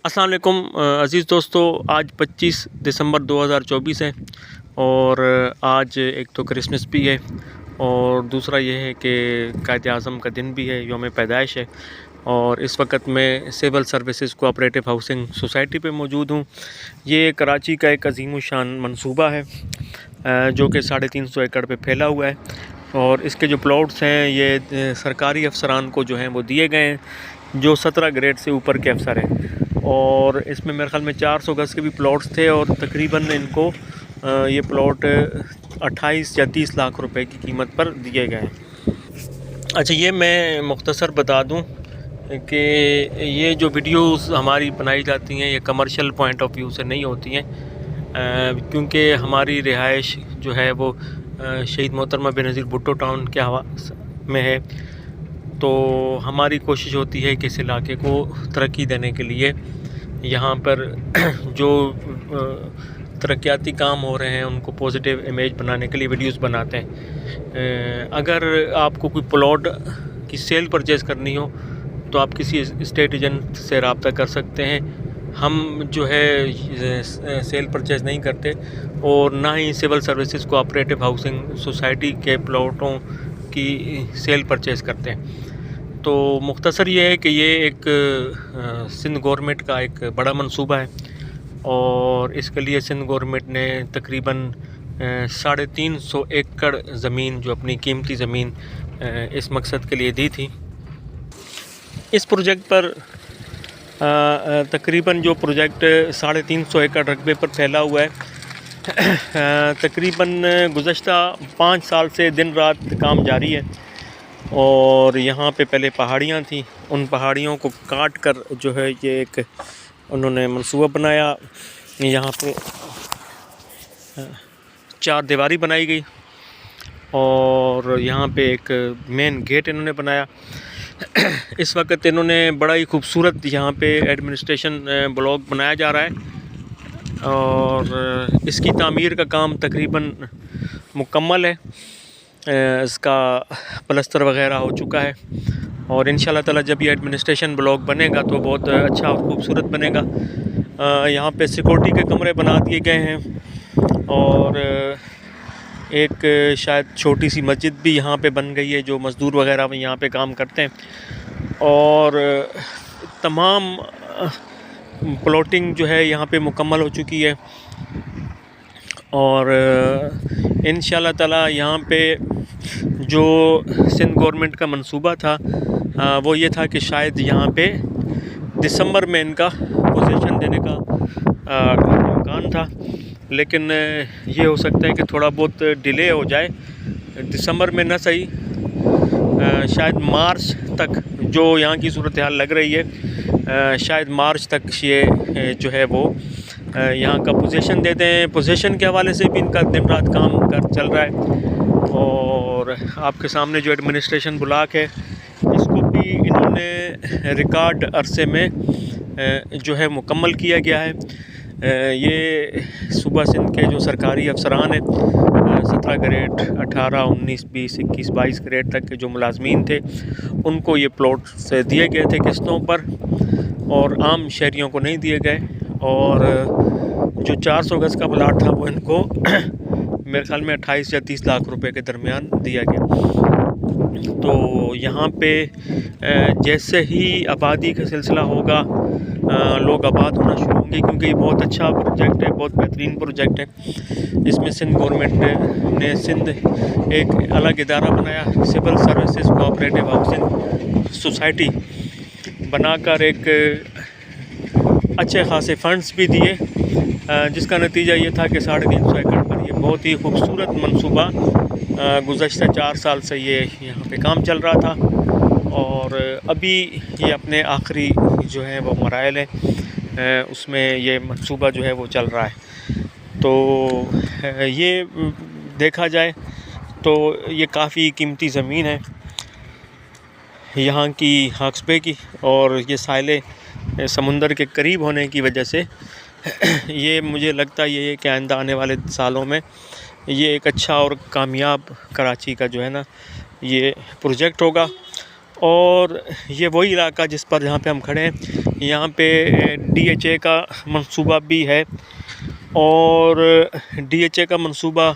अस्सलाम वालेकुम अज़ीज़ दोस्तों, आज 25 दिसंबर 2024 है और आज एक तो क्रिसमस भी है और दूसरा ये है कि कायद-ए-आज़म का दिन भी है, यौम पैदाइश है। और इस वक्त मैं civil services cooperative housing society पे मौजूद हूँ। ये कराची का एक अज़ीमुशान मंसूबा है जो कि 350 एकड़ पे फैला हुआ है और इसके जो प्लॉट्स हैं ये सरकारी अफसरान को जो हैं वो दिए गए हैं, जो 17 ग्रेड से ऊपर के अफसर हैं। और इसमें मेरे ख़्याल में 400 गज़ के भी प्लॉट्स थे और तकरीबन इनको ये प्लॉट 28 या 30 लाख रुपए की कीमत पर दिए गए हैं। अच्छा, ये मैं मुख्तसर बता दूं कि ये जो वीडियोस हमारी बनाई जाती हैं ये कमर्शियल पॉइंट ऑफ व्यू से नहीं होती हैं, क्योंकि हमारी रिहाइश जो है वो शहीद मोहतरमा बेनज़ीर भुट्टो टाउन के हवा में है। तो हमारी कोशिश होती है कि इस इलाके को तरक्की देने के लिए यहाँ पर जो तरक्याती काम हो रहे हैं उनको पॉजिटिव इमेज बनाने के लिए वीडियोस बनाते हैं। अगर आपको कोई प्लॉट की सेल परचेज़ करनी हो तो आप किसी स्टेट एजेंट से रब्ता कर सकते हैं। हम जो है सेल परचेज़ नहीं करते और ना ही civil services cooperative housing society के प्लॉटों की सेल परचेज़ करते हैं। तो मुख्तसर ये है कि ये एक सिंध गवर्नमेंट का एक बड़ा मंसूबा है और इसके लिए सिंध गवर्नमेंट ने तकरीबन 350 एकड़ ज़मीन, जो अपनी कीमती ज़मीन इस मकसद के लिए दी थी। इस प्रोजेक्ट पर तकरीबन जो प्रोजेक्ट 350 एकड़ रकबे पर फैला हुआ है, तकरीबन गुज़श्ता 5 साल से दिन रात काम जारी है। और यहाँ पे पहले पहाड़ियाँ थी, उन पहाड़ियों को काट कर जो है ये एक उन्होंने मंसूबा बनाया। यहाँ पे 4 दीवारी बनाई गई और यहाँ पे एक मेन गेट इन्होंने बनाया। इस वक्त इन्होंने बड़ा ही खूबसूरत यहाँ पे एडमिनिस्ट्रेशन ब्लॉक बनाया जा रहा है और इसकी तामीर का काम तकरीबन मुकम्मल है। इसका प्लस्तर वगैरह हो चुका है और इंशाल्लाह ताला जब ये एडमिनिस्ट्रेशन ब्लॉक बनेगा तो बहुत अच्छा और ख़ूबसूरत बनेगा। यहाँ पे सिक्योरिटी के कमरे बना दिए गए हैं और एक शायद छोटी सी मस्जिद भी यहाँ पे बन गई है, जो मज़दूर वगैरह यहाँ पे काम करते हैं। और तमाम प्लॉटिंग जो है यहाँ पे मुकम्मल हो चुकी है और इंशाल्लाह ताला यहाँ पे जो सिंध गवर्नमेंट का मंसूबा था वो ये था कि शायद यहाँ पे दिसंबर में इनका पोजीशन देने का इम्कान था, लेकिन ये हो सकता है कि थोड़ा बहुत डिले हो जाए। दिसंबर में ना सही, शायद मार्च तक जो यहाँ की सूरत हाल लग रही है, शायद मार्च तक ये जो है वो यहाँ का पोजीशन दे दें। पोजीशन के हवाले से भी इनका दिन रात काम चल रहा है और आपके सामने जो एडमिनिस्ट्रेशन ब्लॉक है इसको भी इन्होंने रिकॉर्ड अरसे में जो है मुकम्मल किया गया है। ये सूबा सिंध के जो सरकारी अफसरान हैं, 17 ग्रेड 18, 19, 20, 21, 22 ग्रेड तक के जो मुलाजमीन थे उनको ये प्लॉट से दिए गए थे किस्तों पर और आम शहरियों को नहीं दिए गए। और जो 400 गज़ का प्लाट था वो इनको मेरे ख़्याल में 28 या 30 लाख रुपए के दरमियान दिया गया। तो यहाँ पे जैसे ही आबादी का सिलसिला होगा लोग आबाद होना शुरू होंगे, क्योंकि ये बहुत अच्छा प्रोजेक्ट है, बहुत बेहतरीन प्रोजेक्ट है। इसमें सिंध गवर्नमेंट ने सिंध एक अलग इदारा बनाया, civil services cooperative housing society बनाकर एक अच्छे खासे फ़ंड्स भी दिए, जिसका नतीजा ये था कि 350 एकड़ पर ये बहुत ही खूबसूरत मंसूबा गुज़श्ता 4 साल से ये यहाँ पे काम चल रहा था और अभी ये अपने आखिरी जो है वो मराइल है, उसमें ये मंसूबा जो है वो चल रहा है। तो ये देखा जाए तो ये काफ़ी कीमती ज़मीन है यहाँ की हक्सबे की, और ये साइले समुंदर के करीब होने की वजह से ये मुझे लगता है ये कि आइंदा आने वाले सालों में ये एक अच्छा और कामयाब कराची का जो है ना ये प्रोजेक्ट होगा। और ये वही इलाका जिस पर जहाँ पे हम खड़े हैं, यहाँ पे DHA का मंसूबा भी है, और DHA का मंसूबा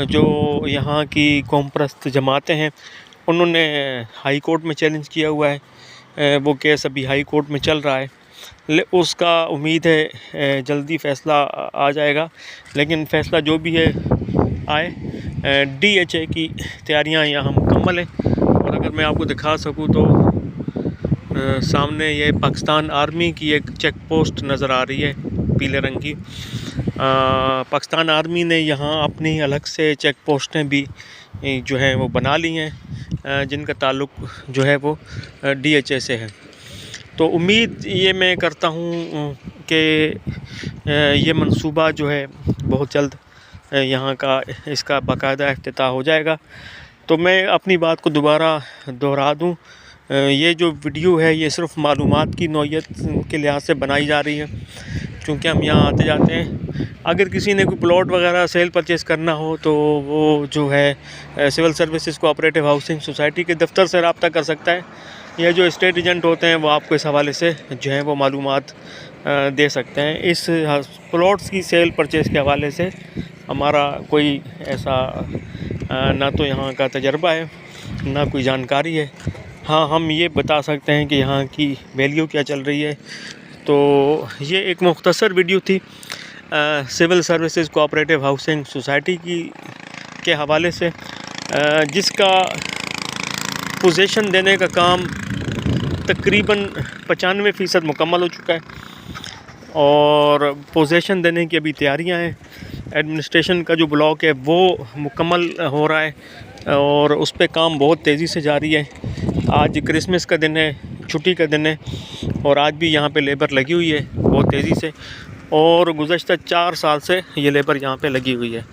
जो यहाँ की कौम परस्त जमातें हैं उन्होंने हाई कोर्ट में चैलेंज किया हुआ है। वो केस अभी हाई कोर्ट में चल रहा है। उसका उम्मीद है जल्दी फ़ैसला आ जाएगा, लेकिन फ़ैसला जो भी है आए। DHA की तैयारियां यहाँ मुकम्मल हैं। और अगर मैं आपको दिखा सकूँ तो सामने ये पाकिस्तान आर्मी की एक चेक पोस्ट नज़र आ रही है पीले रंग की। पाकिस्तान आर्मी ने यहाँ अपनी अलग से चेक पोस्टें भी जो हैं वो बना ली हैं, जिनका ताल्लुक़ जो है वो DHA से है। तो उम्मीद ये मैं करता हूँ कि ये मंसूबा जो है बहुत जल्द यहाँ का इसका बाकायदा इफ्तिताह हो जाएगा। तो मैं अपनी बात को दोबारा दोहरा दूँ, ये जो वीडियो है ये सिर्फ मालूमात की नौइयत के लिहाज से बनाई जा रही है, क्योंकि हम यहाँ आते जाते हैं। अगर किसी ने कोई प्लॉट वगैरह सेल परचेज़ करना हो तो वो जो है civil services cooperative housing society के दफ्तर से रब्ता कर सकता है, या जो स्टेट एजेंट होते हैं वो आपको इस हवाले से जो है वो मालूमात दे सकते हैं। इस प्लॉट्स की सेल परचेज़ के हवाले से हमारा कोई ऐसा ना तो यहाँ का तजर्बा है, ना कोई जानकारी है। हाँ, हम ये बता सकते हैं कि यहाँ की वैल्यू क्या चल रही है। तो ये एक मुख्तसर वीडियो थी civil services cooperative housing society के हवाले से, जिसका पोजीशन देने का काम तकरीबन 95% मुकम्मल हो चुका है, और पोजीशन देने की अभी तैयारियां हैं। एडमिनिस्ट्रेशन का जो ब्लॉक है वो मुकम्मल हो रहा है, और उस पर काम बहुत तेज़ी से जारी है। आज क्रिसमस का दिन है, छुट्टी का दिन है, और आज भी यहाँ पे लेबर लगी हुई है बहुत तेज़ी से, और गुज़श्ता 4 साल से ये लेबर यहाँ पे लगी हुई है।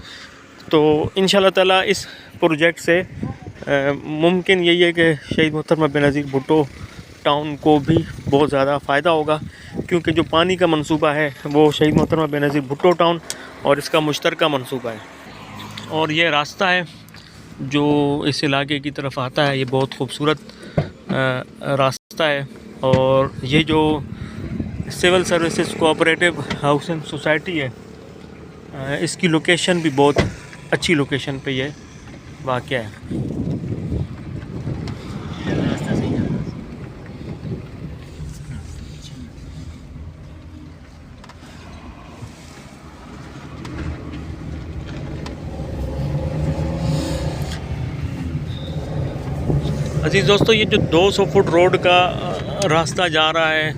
तो इंशाल्लाह ताला इस प्रोजेक्ट से मुमकिन यही है कि शहीद मोहतरमा बेनज़ीर भुट्टो टाउन को भी बहुत ज़्यादा फ़ायदा होगा, क्योंकि जो पानी का मंसूबा है वो शहीद मोहतरमा बेनज़ीर भुट्टो टाउन और इसका मुश्तरका मंसूबा है। और ये रास्ता है जो इस इलाके की तरफ आता है, ये बहुत खूबसूरत रास्ता है। और ये जो civil services cooperative housing society है, इसकी लोकेशन भी बहुत अच्छी लोकेशन पे ये वाक़या है। अजीज़ दोस्तों, ये जो 200 फुट रोड का रास्ता जा रहा है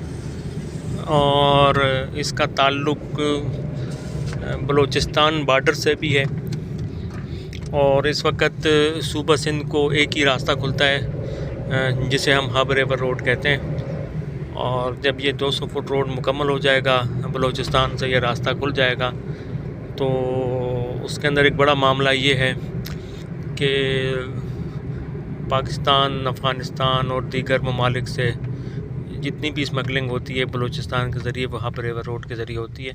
और इसका ताल्लुक़ बलूचिस्तान बॉर्डर से भी है, और इस वक्त सूबा सिंध को एक ही रास्ता खुलता है जिसे हम हब रिवर रोड कहते हैं। और जब ये 200 फुट रोड मुकम्मल हो जाएगा, बलूचिस्तान से ये रास्ता खुल जाएगा, तो उसके अंदर एक बड़ा मामला ये है कि पाकिस्तान, अफ़गानिस्तान और दीगर ममालिक से जितनी भी स्मगलिंग होती है बलूचिस्तान के ज़रिए, वो हब रिवर रोड के ज़रिए होती है।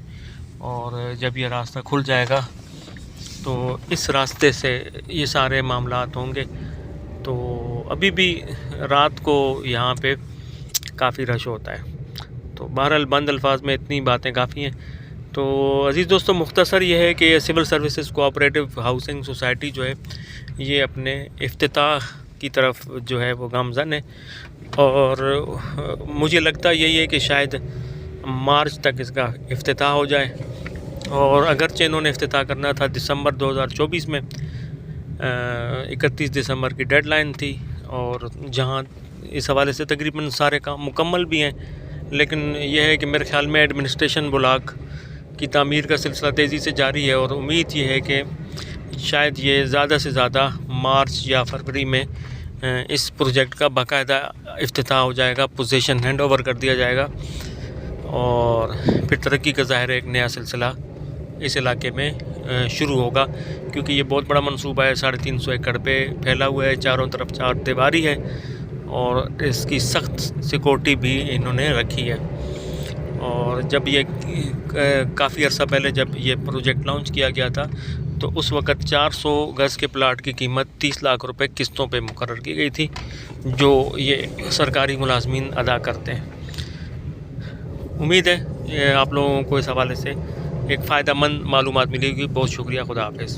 और जब ये रास्ता खुल जाएगा तो इस रास्ते से ये सारे मामलात होंगे। तो अभी भी रात को यहाँ पे काफ़ी रश होता है। तो बहरहाल बंद अल्फाज में इतनी बातें काफ़ी हैं। तो अज़ीज़ दोस्तों, मुख्तसर ये है कि civil services cooperative housing society जो है ये अपने इफ्तिताह की तरफ जो है वो गामज़न है, और मुझे लगता यही है कि शायद मार्च तक इसका इफ्तिताह हो जाए। और अगरचे इन्होंने इफ्तिताह करना था दिसंबर 2024 में, 31 दिसंबर की डेडलाइन थी, और जहां इस हवाले से तकरीबन सारे काम मुकम्मल भी हैं। लेकिन यह है कि मेरे ख़्याल में एडमिनिस्ट्रेशन ब्लॉक की तामीर का सिलसिला तेज़ी से जारी है, और उम्मीद ये है कि शायद ये ज़्यादा से ज़्यादा मार्च या फरवरी में इस प्रोजेक्ट का बाकायदा इफ्तिताह हो जाएगा, पोजीशन हैंड ओवर कर दिया जाएगा, और फिर तरक्की का ज़ाहिर है एक नया सिलसिला इस इलाके में शुरू होगा। क्योंकि ये बहुत बड़ा मंसूबा है, 350 एकड़ पे फैला हुआ है, चारों तरफ चार दीवारी है, और इसकी सख्त सिक्योरिटी भी इन्होंने रखी है। और जब ये काफ़ी अर्सा पहले जब ये प्रोजेक्ट लॉन्च किया गया था, तो उस वक़्त 400 गज़ के प्लाट की कीमत 30 लाख रुपए किस्तों पे मुकर्रर की गई थी, जो ये सरकारी मुलाजमीन अदा करते हैं। उम्मीद है ये आप लोगों को इस हवाले से एक फ़ायदेमंद मालूमात मिलेगी। बहुत शुक्रिया, खुदा हाफ़िज़।